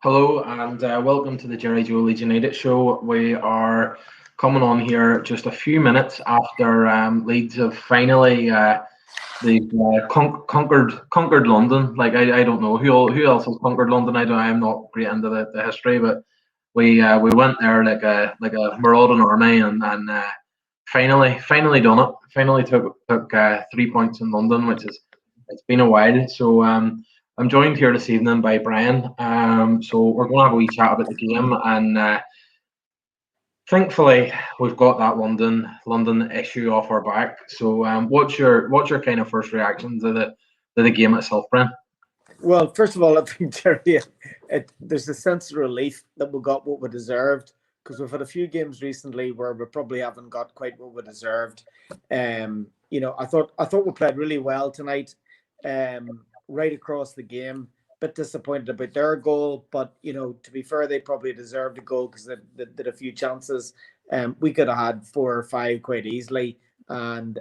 Hello and welcome to the Gerry Leeds United show. We are coming on here just a few minutes after Leeds have finally conquered London. I don't know who else has conquered London. I'm not great into the history, but we went there like a marauding army and finally done it. Finally took 3 points in London, which is it's been a while. So I'm joined here this evening by Brian. So we're going to have a wee chat about the game, and thankfully we've got that London issue off our back. So what's your kind of first reaction to the game itself, Brian? Well, first of all, I think, Gerry, there's a sense of relief that we got what we deserved, because we've had a few games recently where we probably haven't got quite what we deserved. I thought we played really well tonight, right across the game. Bit disappointed about their goal, but to be fair, they probably deserved a goal because they did a few chances. We could have had 4 or 5 quite easily, and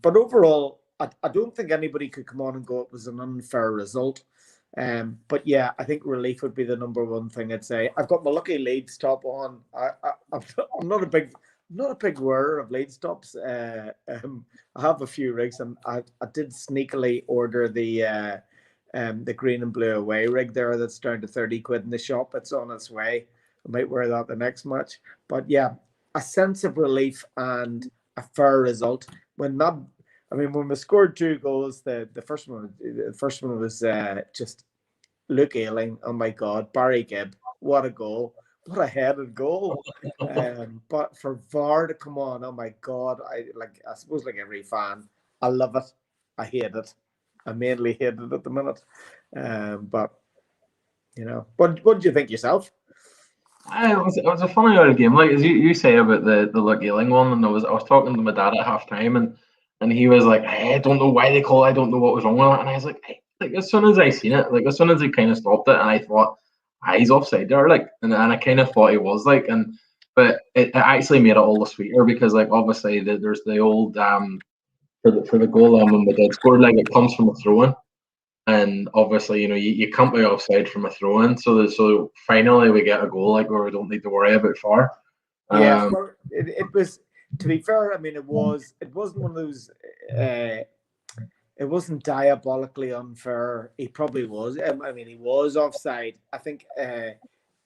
but overall, I don't think anybody could come on and go it was an unfair result. But yeah, I think relief would be the number one thing I'd say. I've got my lucky Leeds top on. I'm not a big wearer of Leeds tops. I have a few rigs, and I did sneakily order the green and blue away rig there. That's down to 30 quid in the shop. It's on its way. I might wear that the next match. But yeah, a sense of relief and a fair result. When we scored 2 goals, the first one was just Luke Ayling. Oh my God, Barry Gibb, what a goal! What a headed goal! But for VAR to come on, oh my God, I suppose like every fan, I love it. I hate it. I mainly hate it at the minute. But what do you think yourself? It was a funny old game, like as you say about the Luke Ayling one, and I was talking to my dad at half time, and he was like, hey, I don't know why they call it, I don't know what was wrong with it, and I was like, hey, like as soon as I seen it, like as soon as he kind of stopped it, and I thought, he's offside there, like, and I kind of thought he was like, but it actually made it all the sweeter because like obviously there's the old for the goal when we did score, like it comes from a throw in. And obviously, you can't be offside from a throw in. So finally we get a goal like where we don't need to worry about far. Yeah, Um, well, it was. To be fair, I mean, it wasn't one of those. It wasn't diabolically unfair. He probably was. I mean, he was offside. I think. If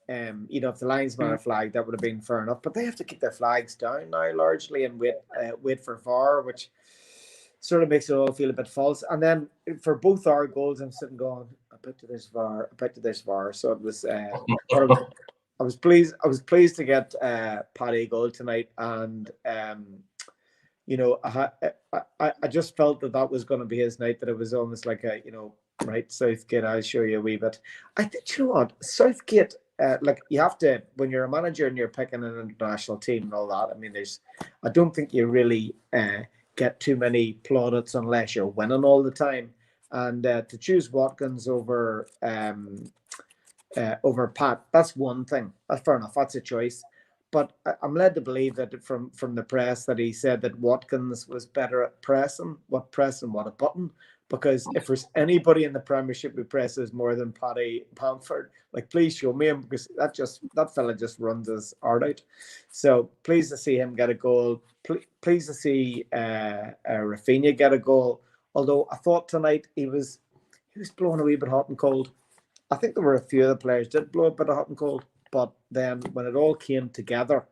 the linesman had flagged, that would have been fair enough. But they have to keep their flags down now, largely, and wait for VAR, which sort of makes it all feel a bit false. And then for both our goals, I'm sitting going, I bet you there's VAR. I bet you there's VAR. So it was. I was pleased. I was pleased to get Paddy a goal tonight, and I just felt that was going to be his night. That it was almost like right, Southgate. I'll show you a wee bit. I think you know what Southgate. Like you have to when you're a manager and you're picking an international team and all that. I mean, I don't think you really get too many plaudits unless you're winning all the time. And to choose Watkins over Pat, that's one thing. That's fair enough. That's a choice. But I'm led to believe that from the press that he said that Watkins was better at pressing what a button. Because if there's anybody in the Premiership who presses more than Paddy Bamford, like please show me him because that fella just runs his heart out. So pleased to see him get a goal. Pleased to see Rafinha get a goal. Although I thought tonight he was blowing a wee bit hot and cold. I think there were a few of the players did blow a bit of hot and cold, but then when it all came together,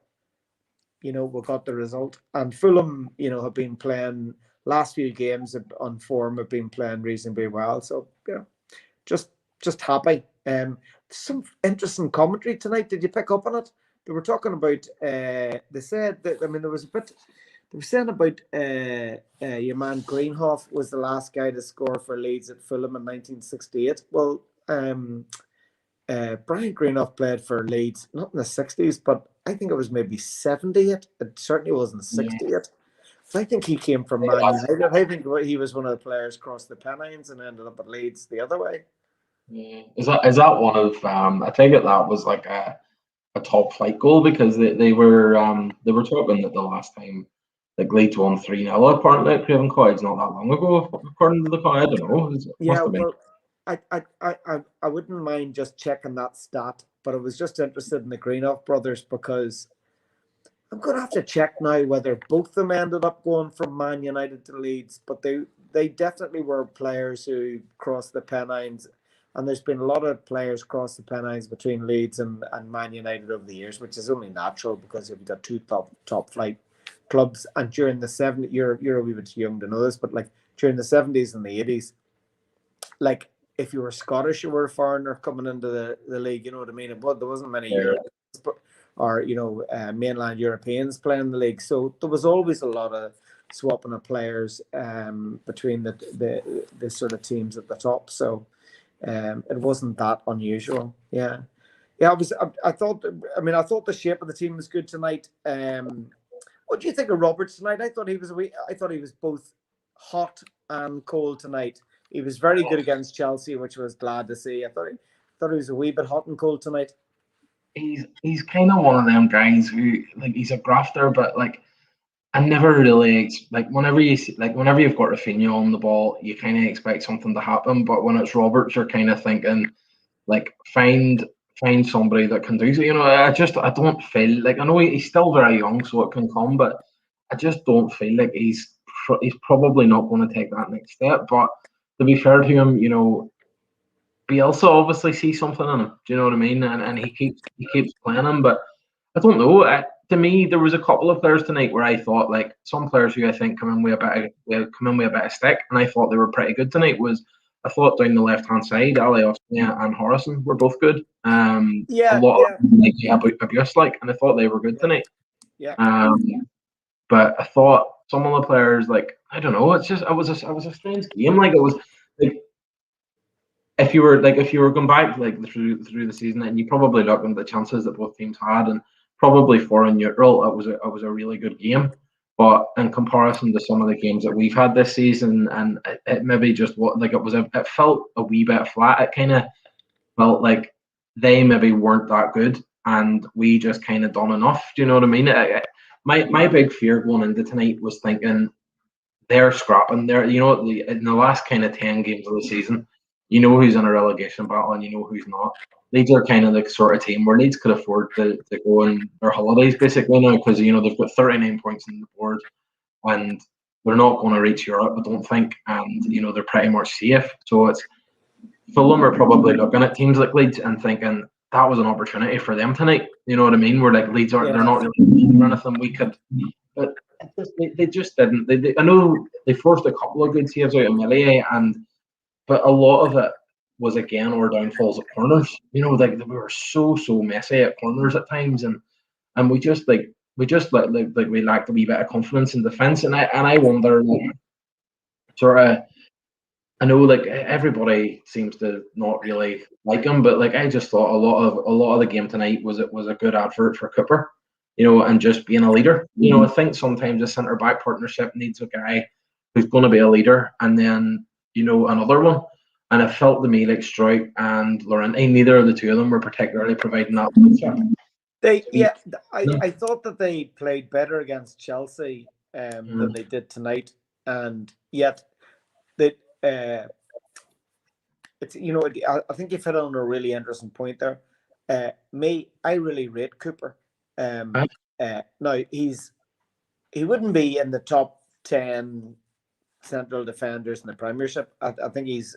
we got the result. And Fulham, have been playing last few games on form, have been playing reasonably well. So just happy. Some interesting commentary tonight. Did you pick up on it? They were talking about. They said that there was a bit. They were saying about your man Greenhoff was the last guy to score for Leeds at Fulham in 1968. Well, Brian Greenhoff played for Leeds, not in the 60s, but I think it was maybe 78. It certainly wasn't 68. So I think he came from Man United. I think he was one of the players crossed the Pennines and ended up at Leeds the other way. yeah. Is that one of I take it that was like a top flight goal because they were talking that the last time like Leeds won 3-0 apparently at Craven Cottage not that long ago according to the I don't know. It must Yeah, have been. well, I wouldn't mind just checking that stat, but I was just interested in the Greenough brothers because I'm going to have to check now whether both of them ended up going from Man United to Leeds, but they definitely were players who crossed the Pennines, and there's been a lot of players cross the Pennines between Leeds and Man United over the years, which is only natural because you've got two top flight clubs. And during the 70s, you're a wee bit too young to know this, but like during the 70s and the 80s, like if you were Scottish, you were a foreigner coming into the league. You know what I mean? There wasn't many Europeans, or mainland Europeans playing the league, so there was always a lot of swapping of players between the sort of teams at the top. So it wasn't that unusual. Yeah. Yeah, I thought. I mean, I thought the shape of the team was good tonight. What do you think of Roberts tonight? I thought he was. I thought he was both hot and cold tonight. He was very good against Chelsea, which I was glad to see. I thought he was a wee bit hot and cold tonight. He's kind of one of them guys who, like, he's a grafter, but like I never really like whenever whenever you've got Rafinha on the ball, you kind of expect something to happen. But when it's Roberts, you're kind of thinking like find somebody that can do so. I don't feel like, I know he's still very young, so it can come, but I just don't feel like he's probably not going to take that next step. But to be fair to him, Bielsa obviously sees something in him. Do you know what I mean? And he keeps playing him, but I don't know. To me, there was a couple of players tonight where I thought, like, some players who I think come in with a bit of stick, and I thought they were pretty good tonight. I thought down the left hand side, Ali Osmia and Harrison were both good. A lot of abuse, and I thought they were good tonight. Yeah. But I thought some of the players, like, I don't know, it was a strange game. Like, it was like, if you were going back through the season, and you probably look at the chances that both teams had, and probably for a neutral, it was a really good game. But in comparison to some of the games that we've had this season, and it maybe just it felt a wee bit flat. It kind of felt like they maybe weren't that good, and we just kind of done enough. Do you know what I mean? My big fear going into tonight was thinking they're scrapping. In the last kind of 10 games of the season, who's in a relegation battle and who's not. Leeds are kind of the sort of team where Leeds could afford to go on their holidays basically now, because they've got 39 points on the board and they're not going to reach Europe, I don't think, and they're pretty much safe. So it's Fulham are probably looking at teams like Leeds and thinking that was an opportunity for them tonight. You know what I mean? We're like, Leeds aren't, they're not really for anything. We could, but they just didn't. I know they forced a couple of good saves out of Millier, but a lot of it was again our downfalls at corners. We were so messy at corners at times, and we just we lacked a wee bit of confidence in defence, and I wonder, sort of. I know, everybody seems to not really like him, but I just thought a lot of the game tonight was a good advert for Cooper, and just being a leader. I think sometimes a centre back partnership needs a guy who's going to be a leader, and then another one. And it felt to me like Struijk and Llorente, neither of the two of them were particularly providing that leadership. I thought that they played better against Chelsea than they did tonight, and yet that. It's I think you've hit on a really interesting point there. I really rate Cooper. Now he wouldn't be in the top 10 central defenders in the Premiership. I think he's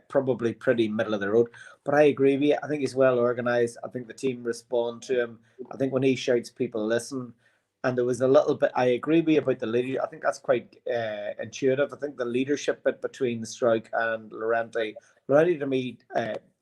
probably pretty middle of the road. But I agree with you. I think he's well organised. I think the team respond to him. I think when he shouts, people listen. And there was a little bit. I agree with you about the leader. I think that's quite intuitive. I think the leadership bit between Struijk and Llorente to me,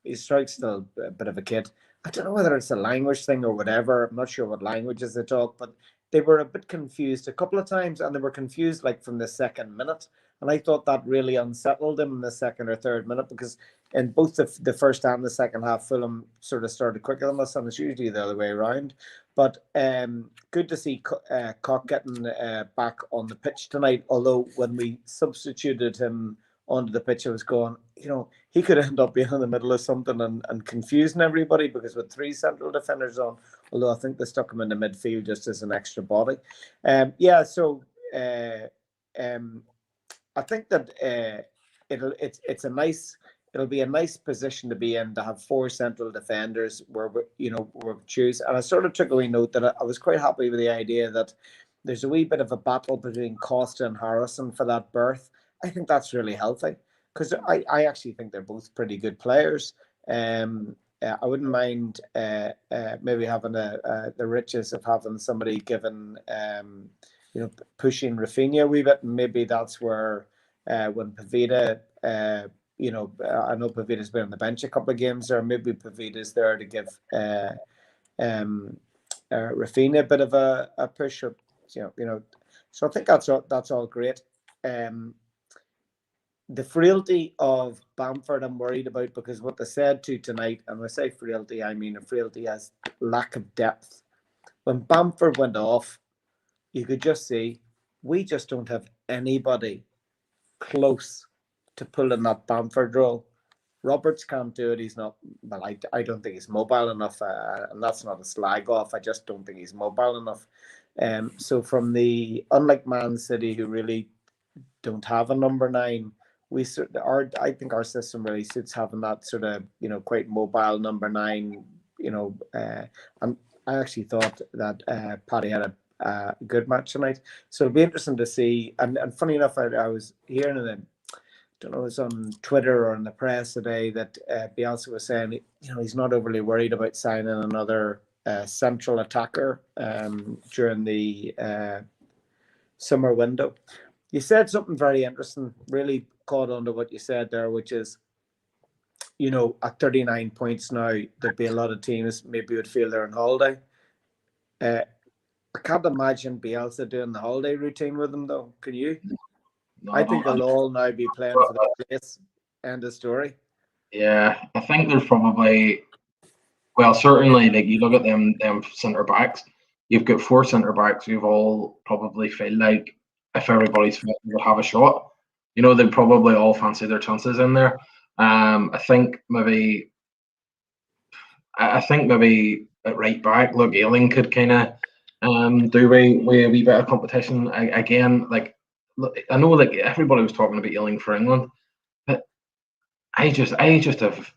Struijk's still a bit of a kid. I don't know whether it's a language thing or whatever. I'm not sure what languages they talk, but they were a bit confused a couple of times, and they were confused from the second minute. And I thought that really unsettled them in the second or third minute, because in both the first and the second half, Fulham sort of started quicker than us, and it's usually the other way around. But good to see Koch getting back on the pitch tonight, although when we substituted him onto the pitch, I was going, he could end up being in the middle of something and confusing everybody, because with three central defenders on, although I think they stuck him in the midfield just as an extra body. I think that it's a nice it'll be a nice position to be in, to have four central defenders where we choose. And I sort of took a wee note that I was quite happy with the idea that there's a wee bit of a battle between Costa and Harrison for that berth. I think that's really healthy, because I actually think they're both pretty good players. I wouldn't mind maybe having the riches of having somebody given, pushing Rafinha a wee bit, and maybe that's where when Pavita, I know Pavita's been on the bench a couple of games, or maybe Pavita's there to give Rafinha a bit of a push, or so I think that's all great. The frailty of Bamford I'm worried about, because what they said to tonight, and when I say frailty, I mean a frailty as lack of depth. When Bamford went off, you could just see we just don't have anybody close to pulling that Bamford role. Roberts can't do it. He's not, well, I don't think he's mobile enough, and that's not a slag off. I just don't think he's mobile enough. So from unlike Man City, who really don't have a number 9, I think our system really suits having that sort of, quite mobile number 9, and I actually thought that Paddy had a good match tonight. So it'll be interesting to see. And funny enough, I was hearing it, I don't know, it was on Twitter or in the press today, that Bielsa was saying, he's not overly worried about signing another central attacker during the summer window. You said something very interesting, really caught on to what you said there, which is, at 39 points now, there'd be a lot of teams maybe would feel they're on holiday. I can't imagine Bielsa doing the holiday routine with them, though. Can you? No, I think they'll all now be playing for the place. End of story. Yeah, I think there's probably, well, certainly, like you look at them centre backs, you've got 4 centre backs who've all probably feel like if everybody's fit, would have a shot. They'd probably all fancy their chances in there. I think maybe at right back, look, Ayling could kind of do a wee bit of competition again. Like, look, I know like everybody was talking about Ayling for England, but I just have,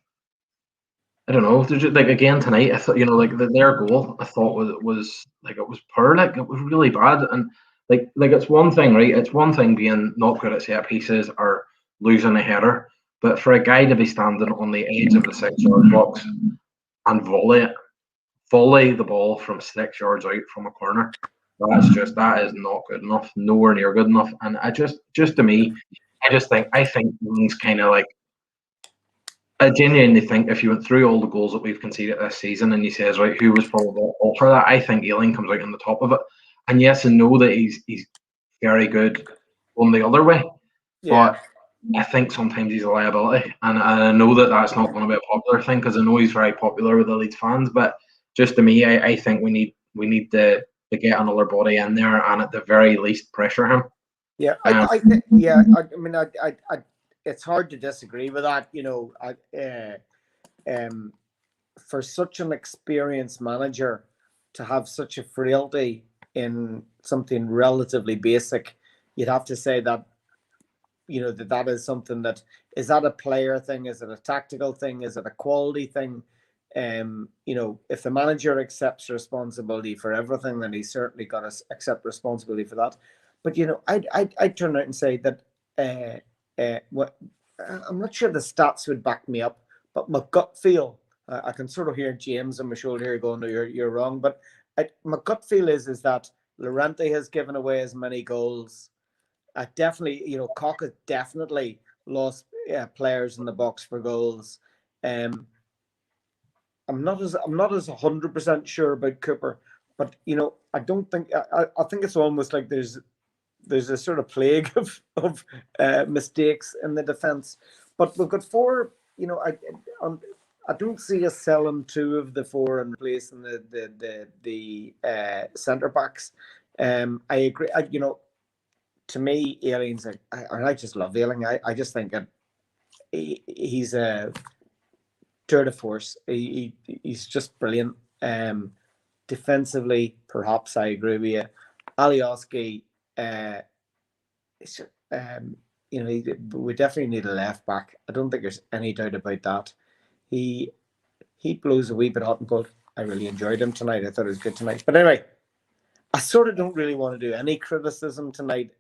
I don't know. There's just, like, again tonight, I thought, like their goal, I thought was like, it was poor, like it was really bad, and like it's one thing, right? It's one thing being not good at set pieces or losing a header, but for a guy to be standing on the edge of the 6-yard box and volley the ball from 6 yards out from a corner, that is not good enough, nowhere near good enough. And I just to me, I think Ings kind of like, I genuinely think if you went through all the goals that we've conceded this season and he says, right, who was probably at fault for that, I think Ayling comes out on the top of it. And yes, and know that he's very good on the other way, but I think sometimes he's a liability, and I know that that's not going to be a popular thing, because I know he's very popular with the Leeds fans. But just to me, I think we need to get another body in there, and at the very least pressure him. Yeah, I think. Yeah, I mean, it's hard to disagree with that. For such an experienced manager to have such a frailty in something relatively basic, you'd have to say that that is something that, is that a player thing? Is it a tactical thing? Is it a quality thing? If the manager accepts responsibility for everything, then he's certainly got to accept responsibility for that. But I'd turn out and say that what I'm not sure the stats would back me up, but my gut feel, I can sort of hear James on my shoulder here going, "No, you're wrong." But my gut feel is that Llorente has given away as many goals. Definitely, Koch has definitely lost players in the box for goals. I'm not as 100% sure about Cooper, but I don't think, I think it's almost like there's a sort of plague of mistakes in the defense. But we've got 4. I don't see us selling 2 of the 4 and replacing the centre backs. I agree. To me, Ayling's I just love Ayling. I just think that he's a tour de force. He's just brilliant. Defensively, perhaps I agree with you. Alioski, we definitely need a left back. I don't think there's any doubt about that. He blows a wee bit hot and cold. I really enjoyed him tonight. I thought it was good tonight. But anyway, I sort of don't really want to do any criticism tonight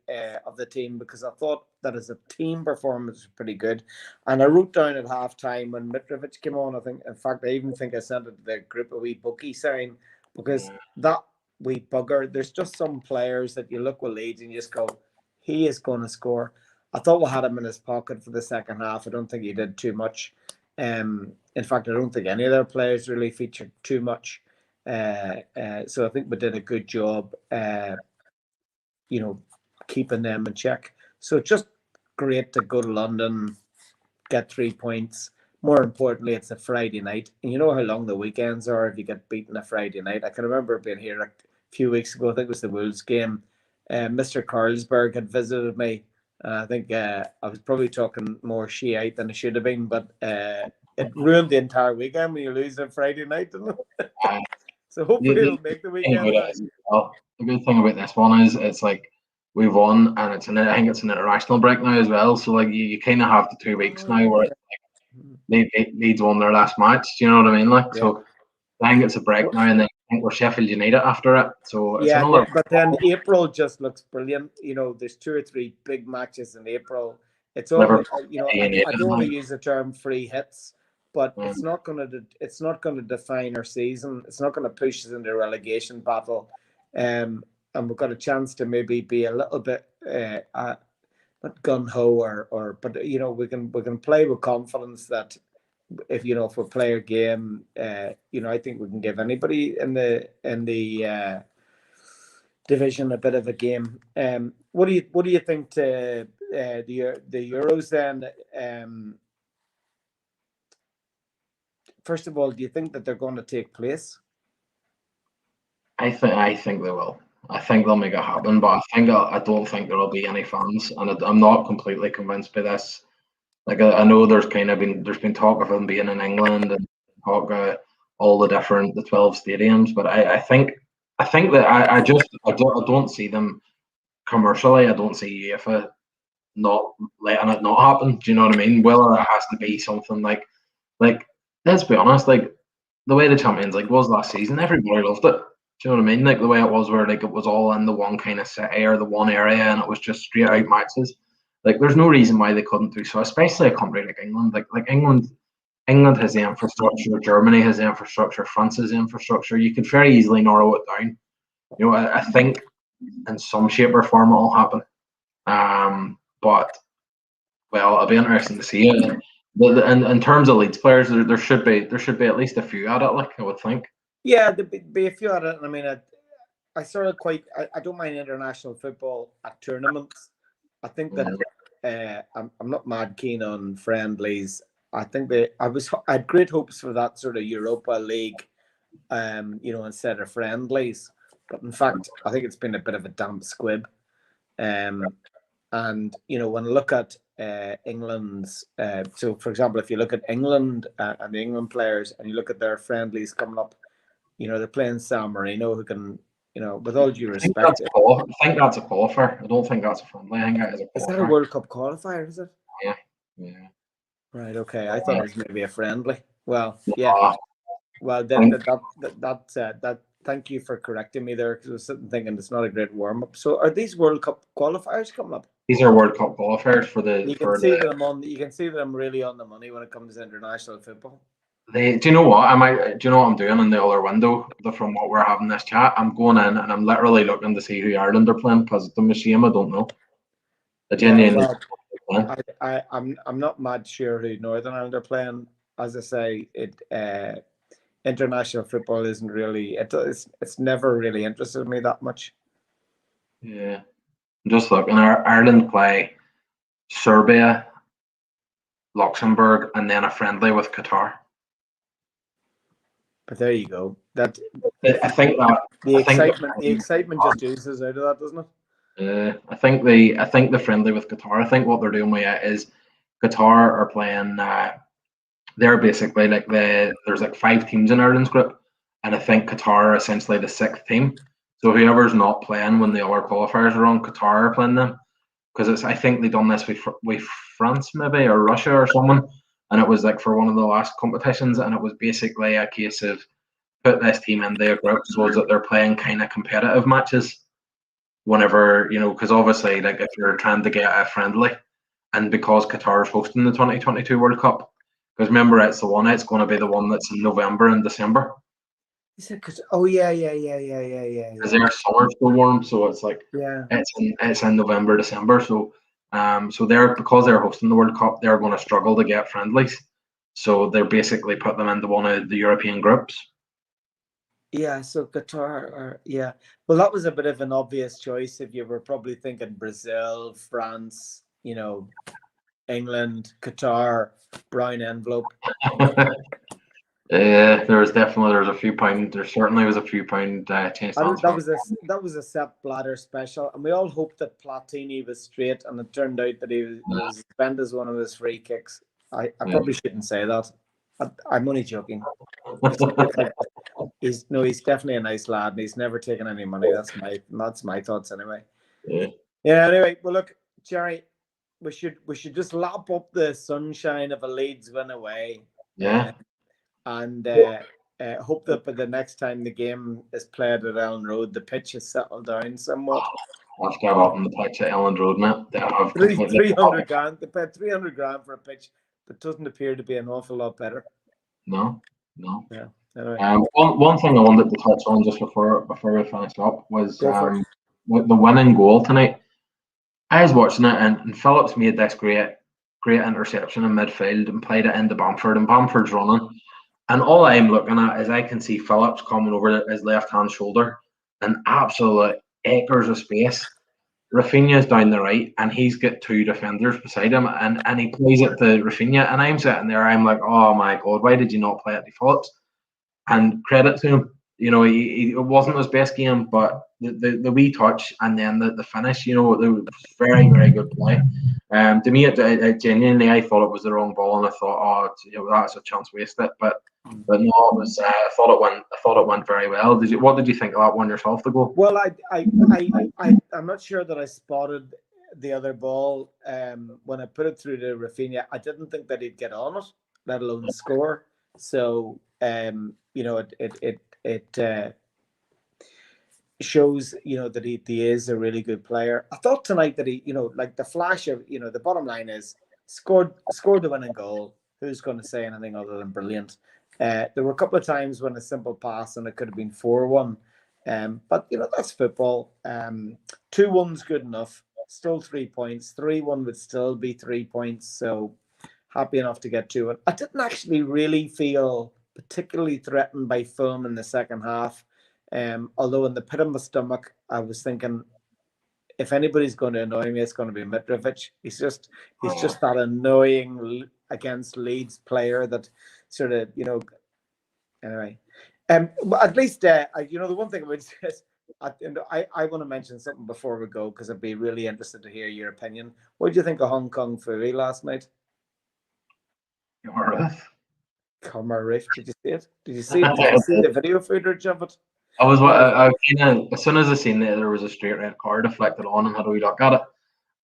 of the team, because I thought that as a team performance was pretty good. And I wrote down at halftime when Mitrovic came on, in fact, I even think I sent it to the group a wee bookie sign, because that wee bugger, there's just some players that you look with Leeds and you just go, he is going to score. I thought we had him in his pocket for the second half. I don't think he did too much. In fact, I don't think any of their players really featured too much. So I think we did a good job, keeping them in check. So just great to go to London, get 3 points. More importantly, it's a Friday night. And you know how long the weekends are if you get beaten a Friday night. I can remember being here a few weeks ago. I think it was the Wolves game. Mr. Carlsberg had visited me. I think I was probably talking more Shiite than I should have been, but it ruined the entire weekend when you lose on Friday night, didn't it? So hopefully it'll make the weekend. The good thing about this one is it's like we've won, and I think it's an international break now as well. So like you kind of have the 2 weeks now where Leeds won their last match. Do you know what I mean? Like so, I think it's a break now, and then I think we're Sheffield United after it. So it's another. But then April just looks brilliant. There's 2 or 3 big matches in April. It's all I don't want to use the term free hits, but it's not going to define our season. It's not going to push us into a relegation battle, and we've got a chance to maybe be a little bit not gun ho but we can play with confidence that if we play a game, I think we can give anybody in the division a bit of a game. What do you think to the Euros then? First of all, do you think that they're going to take place? I think they will. I think they'll make it happen, but I don't think there will be any fans, and I'm not completely convinced by this. Like I know there's been talk of them being in England and talk all the 12 stadiums, but I think that I don't see them commercially. I don't see UEFA not letting it not happen. Do you know what I mean? Whether it has to be something like let's be honest, like the way the Champions League was last season, everybody loved it. Do you know what I mean? Like the way it was, where like it was all in the one kind of city or the one area, and it was just straight out matches. Like there's no reason why they couldn't do so, especially a country like England. Like England has the infrastructure, Germany has the infrastructure, France has the infrastructure. You could very easily narrow it down. I think in some shape or form it'll happen. But well, it'll be interesting to see it. In terms of Leeds players, there should be at least a few at it. Like I would think. Yeah, there'd be a few at it. I mean, I sort of I don't mind international football at tournaments. I think that I'm not mad keen on friendlies. I think I had great hopes for that sort of Europa League, instead of friendlies. But in fact, I think it's been a bit of a damp squib. And when I look at England's, so for example, if you look at England and the England players, and you look at their friendlies coming up, they're playing San Marino, who can, with all due respect, I think that's a qualifier. I don't think that's a friendly. I think that is a qualifier. Is that a World Cup qualifier? Is it? Yeah. Right. Okay. I thought it was maybe a friendly. Well, yeah. Well, that. Thank you for correcting me there, because I was sitting thinking it's not a great warm up. So, are these World Cup qualifiers coming up? These are World Cup qualifiers for the. You can see that I'm really on the money when it comes to international football. Do you know what? Do you know what I'm doing in the other window from what we're having this chat? I'm going in and I'm literally looking to see who Ireland are playing, because it's a shame I don't know. I'm not mad sure who Northern Ireland are playing. As I say, international football isn't really. It's never really interested me that much. Yeah, I'm just looking. Ireland play Serbia, Luxembourg, and then a friendly with Qatar. But there you go. I think that the excitement just oozes out of that, doesn't it? I think the friendly with Qatar. I think what they're doing with it is Qatar are playing. They're basically like there's like 5 teams in Ireland's group, and I think Qatar are essentially the 6th team. So whoever's not playing when the other qualifiers are on, Qatar are playing them. because I think they done this with France maybe or Russia or someone, and it was like for one of the last competitions, and it was basically a case of put this team in their group so that they're playing kind of competitive matches whenever, because obviously, like, if you're trying to get a friendly, and because Qatar is hosting the 2022 World Cup, because remember, it's going to be the one that's in November and December. Is it? Oh yeah. Because their summer's so warm, so it's like Yeah. it's in November, December. So because they're hosting the World Cup, they're going to struggle to get friendlies. So they're basically put them into one of the European groups. Yeah, so Qatar, yeah. Well, that was a bit of an obvious choice if you were probably thinking Brazil, France, England, Qatar, brown envelope. There certainly was a few pound change. That was a Sepp Blatter special, and we all hoped that Platini was straight, and it turned out that he was spent as one of his free kicks. I probably shouldn't say that. I'm only joking. He's definitely a nice lad, and he's never taken any money. That's my thoughts anyway. Yeah. Anyway, well, look, Gerry, we should just lap up the sunshine of a Leeds win away. Yeah. And hope that by the next time the game is played at Ellen Road, the pitch has settled down somewhat. I've got up on the pitch at Ellen Road, mate. 300 grand. They paid 300 grand for a pitch that doesn't appear to be an awful lot better. No. Yeah. Anyway. One thing I wanted to touch on just before we finish up was the winning goal tonight. I was watching it, and Phillips made this great interception in midfield and played it into Bamford, and Bamford's running. And all I'm looking at is I can see Phillips coming over his left-hand shoulder and absolute acres of space. Rafinha's down the right, and he's got two defenders beside him, and he plays it to Rafinha, and I'm sitting there, I'm like, oh my God, why did you not play it to Phillips? And credit to him, it wasn't his best game, but the wee touch and then the finish, it was very, very good play. To me, it genuinely, I thought it was the wrong ball, and I thought, that's a chance wasted. But no, it was. I thought it went very well. What did you think of that one yourself, the goal? Well, I'm not sure that I spotted the other ball when I put it through to Rafinha. I didn't think that he'd get on it, let alone score. So it shows that he is a really good player. I thought tonight that he like the flash of the bottom line is scored the winning goal. Who's going to say anything other than brilliant? There were a couple of times when a simple pass and it could have been 4-1, but that's football. 2-1's good enough. Still 3 points. 3-1 would still be 3 points. So happy enough to get to it. I didn't actually really feel particularly threatened by Fulham in the second half. Although in the pit of my stomach, I was thinking, if anybody's going to annoy me, it's going to be Mitrovic. He's just that annoying against Leeds player that sort of Anyway, but at least the one thing I would say is, I want to mention something before we go because I'd be really interested to hear your opinion. What did you think of Hong Kong Phooey last night? Khmer Did you see it? Did you see the video footage of it? I as soon as I seen that there was a straight red card deflected on and had a wee look at it,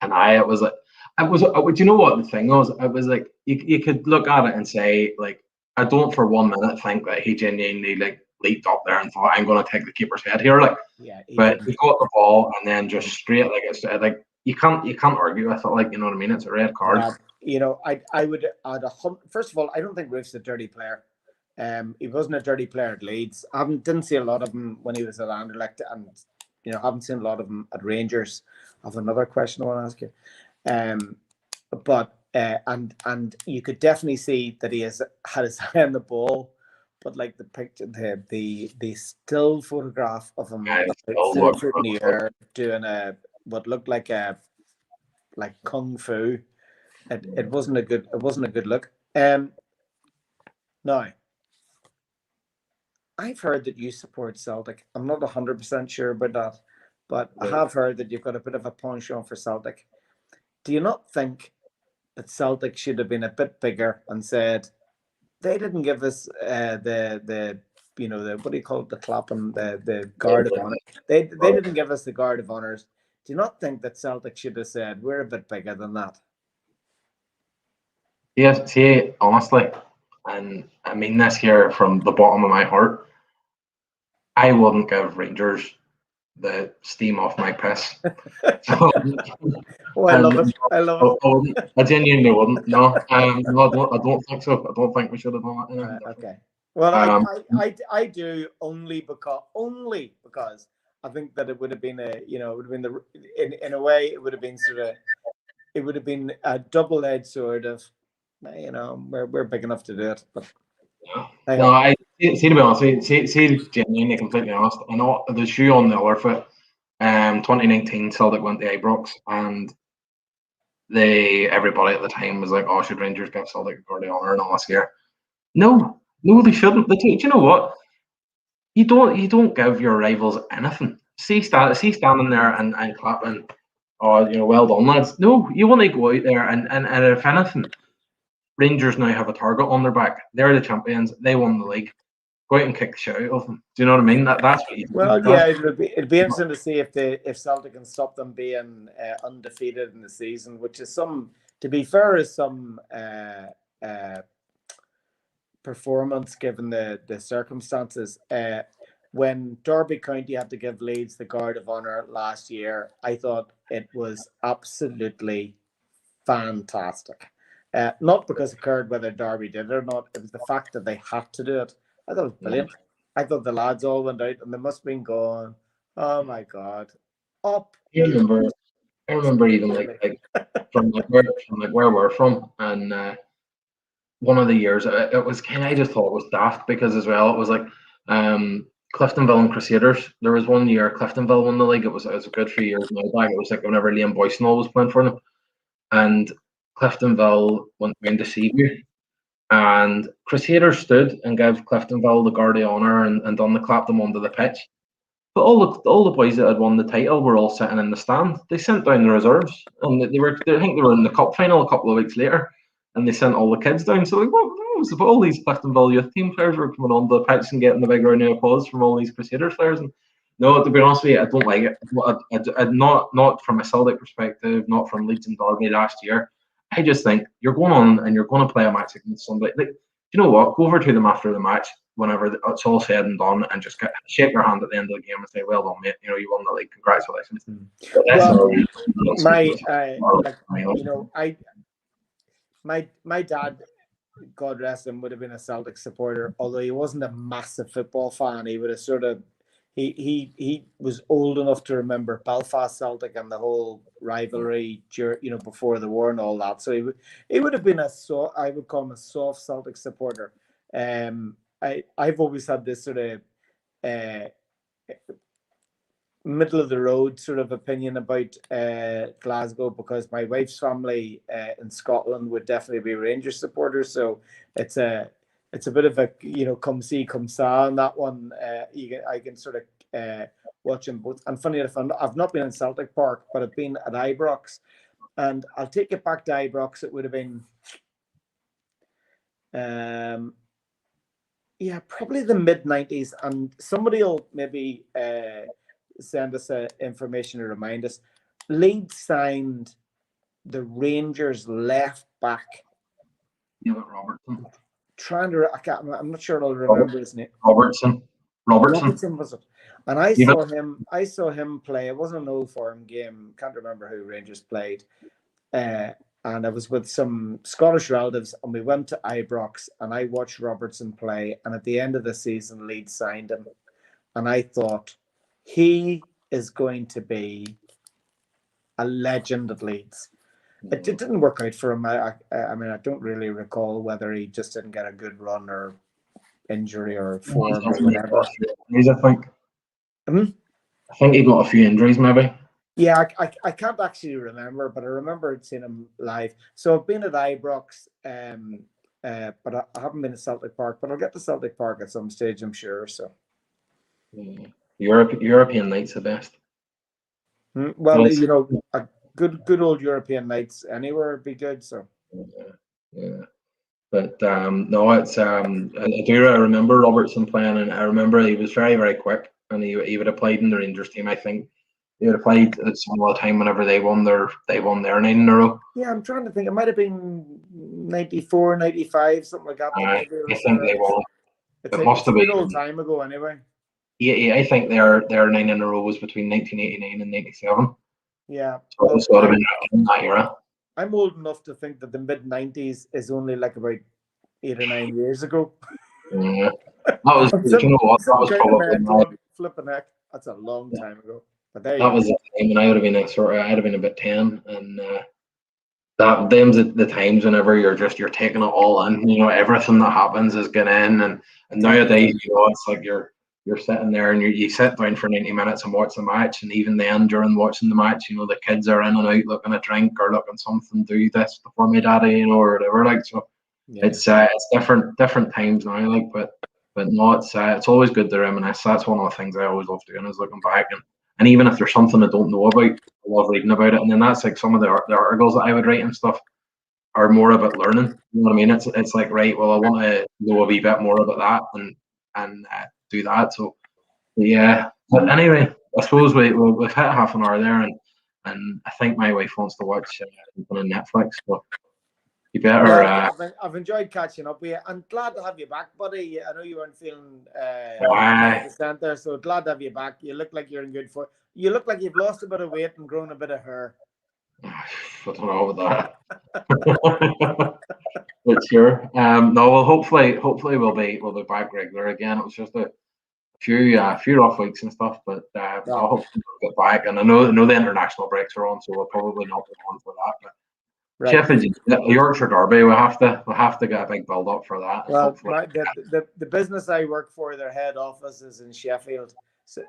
and it was like, do you know what the thing was? It was like you could look at it and say, like, I don't for 1 minute think that he genuinely like leaped up there and thought, I'm going to take the keeper's head here, like. Yeah. But he got the ball and then just straight, like, it's like you can't argue with it, like, you know what I mean? It's a red card. Yeah. I would add first of all, I don't think Roof's a dirty player. He wasn't a dirty player at Leeds. I didn't see a lot of him when he was at Anderlecht, and haven't seen a lot of him at Rangers. I have another question I want to ask you. But and you could definitely see that he has had his eye on the ball, but like the picture, the still photograph of him in the air doing what looked like kung fu. It wasn't a good look. Now, I've heard that you support Celtic. I'm not 100% sure about that, but I have heard that you've got a bit of a penchant for Celtic. Do you not think that Celtic should have been a bit bigger and said they didn't give us the what do you call it, the clapping, the guard of honor? They didn't give us the guard of honors. Do you not think that Celtic should have said, we're a bit bigger than that? Yes, see, honestly, and I mean this here from the bottom of my heart, I wouldn't give Rangers the steam off my piss. So, Oh, I love it. I love it. I genuinely wouldn't. No, no, I don't think so. I don't think we should have done that. Okay. Well, Um, I do only because I think that it would have been it would have been in a way it would have been it would have been a double-edged sword of, we're big enough to do it, but no, I see to be honest, see genuinely completely honest. I know the shoe on the other foot. 2019 Celtic went to Ibrox, and everybody at the time was like, "Oh, should Rangers give Celtic a Guard of Honour and all this year?" No, they shouldn't. Do you know what? You don't give your rivals anything. See standing there and clapping, oh, well done, lads. No, you want to go out there and if anything, Rangers now have a target on their back. They're the champions. They won the league. Go out and kick the shit out of them. Do you know what I mean? That's what you do. Well, yeah, it'd be interesting to see if Celtic can stop them being undefeated in the season, which is to be fair, is some performance given the circumstances. When Derby County had to give Leeds the Guard of Honour last year, I thought it was absolutely fantastic. Not because it cared whether Derby did it or not. It was the fact that they had to do it. I thought it was brilliant. I thought the lads all went out and they must have been going, oh my God, up. I remember even like from where we're from, and one of the years it was kind of, I just thought it was daft because as well it was like Cliftonville and Crusaders. There was one year Cliftonville won the league. It was a good few years now back. It was like whenever Liam Boycenall was playing for them, and Cliftonville went down to Seaview, and Crusaders stood and gave Cliftonville the Guard of Honour and done the clap them onto the pitch. But all the boys that had won the title were all sitting in the stand. They sent down the reserves, and I think they were in the cup final a couple of weeks later, and they sent all the kids down. So like, what was all these Cliftonville youth team players were coming on the pitch and getting the big round of applause from all these Crusaders players? And no, to be honest with you, I don't like it. Not from a Celtic perspective, not from Leeds and Derby last year. I just think you're going on and you're going to play a match against somebody. Like, you know what? Go over to them after the match, whenever it's all said and done, and just shake their hand at the end of the game and say, "Well done, mate. You won the league. Congratulations." My dad, God rest him, would have been a Celtic supporter, although he wasn't a massive football fan. He would have he was old enough to remember Belfast Celtic and the whole rivalry, before the war and all that. So he would have been I would call him a soft Celtic supporter. I've always had this sort of middle of the road sort of opinion about Glasgow, because my wife's family in Scotland would definitely be Rangers supporters. So it's a bit of a come see come saw on that one. I can sort of watch them both. And funny enough, I've not been in Celtic Park, but I've been at Ibrox, and I'll take it back to Ibrox. It would have been probably the mid-90s, and somebody will maybe send us information to remind us. Leeds signed the Rangers left back. Robertson. I'm not sure I'll remember his name. Robertson was it? And I saw him play. It wasn't an Old Firm game. Can't remember who Rangers played. And I was with some Scottish relatives, and we went to Ibrox, and I watched Robertson play. And at the end of the season, Leeds signed him, and I thought, he is going to be a legend at Leeds. It didn't work out for him. I mean, I don't really recall whether he just didn't get a good run or injury or form or whatever. I think he got a few injuries, maybe. Yeah, I can't actually remember, but I remember seeing him live. So I've been at Ibrox, but I haven't been to Celtic Park. But I'll get to Celtic Park at some stage, I'm sure. So. European nights the best. Well, a good old European nights anywhere would be good. So. Yeah. But no, it's I remember Robertson playing, and I remember he was very, very quick, and he would have played in the Rangers team. I think They would have played at similar time whenever they won their 9 in a row. Yeah, I'm trying to think. It might have been 94, 95, something like that. But maybe it I was, think they won. It must it's a have good old been. time ago, anyway. Yeah, I think their 9 in a row was between 1989 and 97. Yeah. So it Well, was sort of in that era. I'm old enough to think that the mid '90s is only like about 8 or 9 years ago. Yeah. That was, Some, you know what? That some was kind of probably man going flipping heck. That's a long time ago. But there you that go. was the time when I would have been I'd have been about 10, and that them's the times whenever you're taking it all in. You know, everything that happens is going in, and nowadays, you know, it's like you're sitting there and you sit down for 90 minutes and watch the match, and even then during watching the match, you know, the kids are in and out looking a drink or looking something, do this before my daddy, you know, or whatever. Like, so Yeah. it's different times now, like, but no, it's always good to reminisce. That's one of the things I always love doing, is looking back, and even if there's something I don't know about, I love reading about it. And then that's like some of the articles that I would write and stuff are more about learning. You know what I mean? It's like, right, well, I want to know a wee bit more about that and do that. So yeah. But anyway, I suppose we've hit half an hour there, and I think my wife wants to watch something on Netflix. So you better. Well, I've enjoyed catching up with you. I'm glad to have you back, buddy. I know you weren't feeling the there, so glad to have you back. You look like you're in good form. You look like you've lost a bit of weight and grown a bit of hair. I don't know about that. But sure. No, well, hopefully we'll be back regular again. It was just a few off weeks and stuff, but I'll hopefully we'll get back. And I know the international breaks are on, so we'll probably not be on for that. But Right. Sheffield, Yorkshire Derby, we'll have to get a big build up for that. Well, the business I work for, their head office is in Sheffield, so,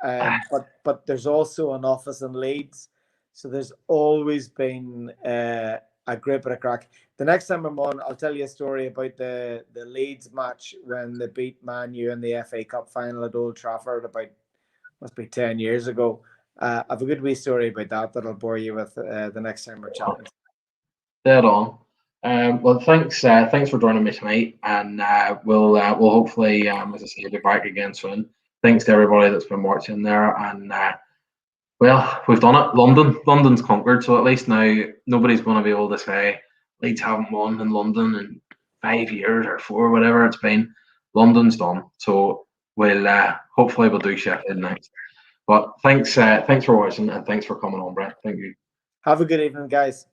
but there's also an office in Leeds, so there's always been a great bit of crack. The next time I'm on, I'll tell you a story about the Leeds match when they beat Man U in the FA Cup final at Old Trafford about, must be 10 years ago. I have a good wee story about that I'll bore you with the next time we're chatting. Dead on. Well, thanks for joining me tonight, and we'll hopefully, as I say, be back again soon. Thanks to everybody that's been watching there, and well, we've done it. London's conquered, so at least now nobody's going to be able to say Leeds haven't won in London in 5 years or 4, whatever it's been. London's done, so we'll hopefully we'll do Sheffield next. But thanks for watching, and thanks for coming on, Brett. Thank you. Have a good evening, guys.